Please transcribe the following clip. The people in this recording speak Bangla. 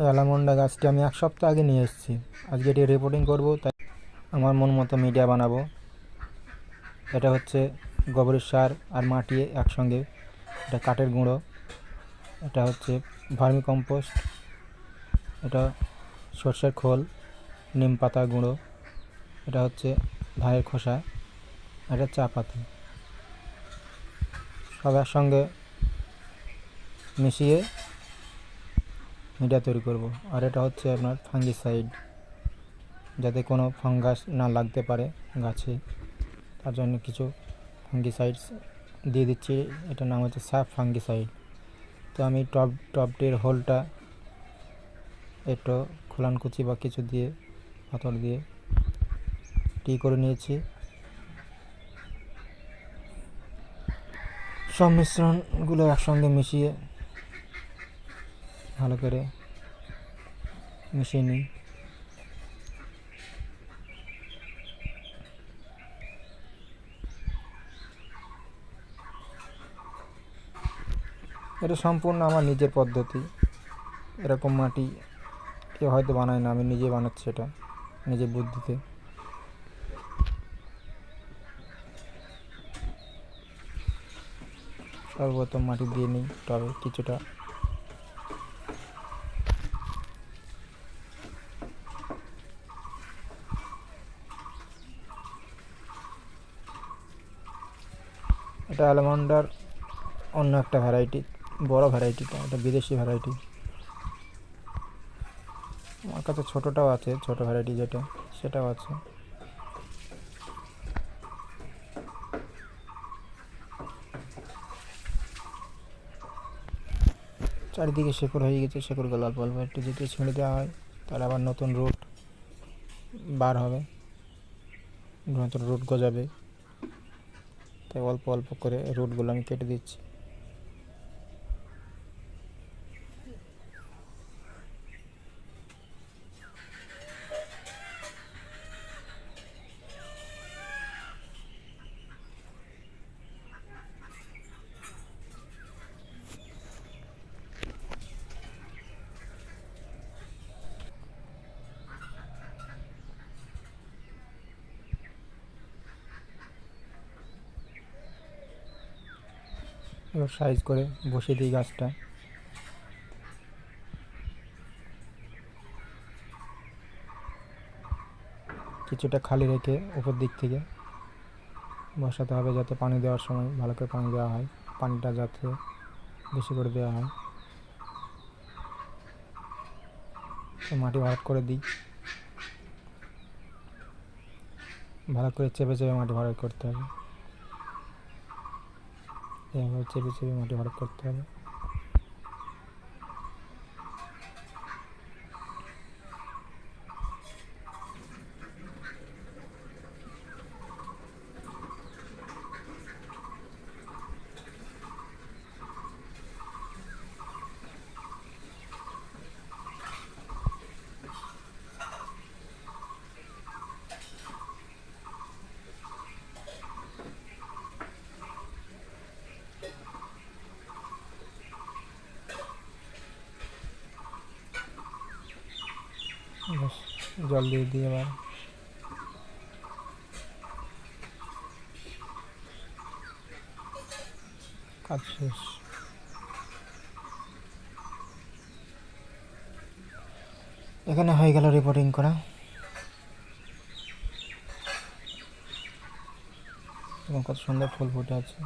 অ্যালামন্ডা গাছটি আমি 1 সপ্তাহ আগে নিয়ে এসেছি। আজকে এটি রিপোর্টিং করব, তাই আমার মন মতো মিডিয়া বানাবো। এটা হচ্ছে গোবরের সার আর মাটি একসঙ্গে, এটা কাঠের গুঁড়ো, এটা হচ্ছে ভার্মি কম্পোস্ট, এটা সর্ষের খোল, নিম পাতা গুঁড়ো, এটা হচ্ছে ধানের খোসা, এটা চা পাতা, সব একসঙ্গে মিশিয়ে মিডিয়া তৈরি করব। আর এটা হচ্ছে আপনার ফাঙ্গিসাইড, যাতে কোনো ফাঙ্গাস না লাগতে পারে গাছে, তার জন্য কিছু ফাঙ্গিসাইডস দিয়ে দিচ্ছি। এটার নাম হচ্ছে সাফ ফাঙ্গিসাইড। তো আমি টবটির হোলটা একটু খোলানকুচি বা কিছু দিয়ে পাথর দিয়ে করে নিয়েছি। সব মিশ্রণগুলো একসঙ্গে মিশিয়ে ভালো করে মিশিয়ে নিই। এটা সম্পূর্ণ আমার নিজের পদ্ধতি। এরকম মাটি কেউ হয়তো বানায় না, আমি নিজে বানাচ্ছি এটা নিজের বুদ্ধিতে। সর্বপ্রথম মাটি দিয়ে নিই টবে কিছুটা। এটা অ্যালমন্ডার অন্য একটা ভ্যারাইটি, বড় ভ্যারাইটিটা, এটা বিদেশি ভ্যারাইটি। আমার কাছে ছোটোটাও আছে, ছোটো ভ্যারাইটি যেটা, সেটাও আছে। চারিদিকে শেকড় হয়ে গেছে, শেকড়গুলো অল্প অল্প একটু যদি ছেড়ে দেওয়া হয় তাহলে আবার নতুন রুট বার হবে, নতুন রুট গজাবে। তাই অল্প অল্প করে রুটগুলো আমি কেটে দিচ্ছি। এবার সাইজ করে বসিয়ে দিই গাছটা। কিছুটা খালি রেখে উপর দিক থেকে বসাতে হবে, যাতে পানি দেওয়ার সময় ভালো করে পানি দেওয়া হয়, পানিটা যাতে বেশি করে দেওয়া হয়। মাটি ভরাট করে দিই, ভালো করে চেপে চেপে মাটি ভরাট করতে হবে। এভাবে চেপে চেপে মাটি ভরাট করতে হবে। ব্যাস, জল দিয়ে দিয়ে এবার কাজ শেষ। এখানে হয়ে গেল রিপোর্টিং করা, এবং কত সুন্দর ফুল ফুটে আছে।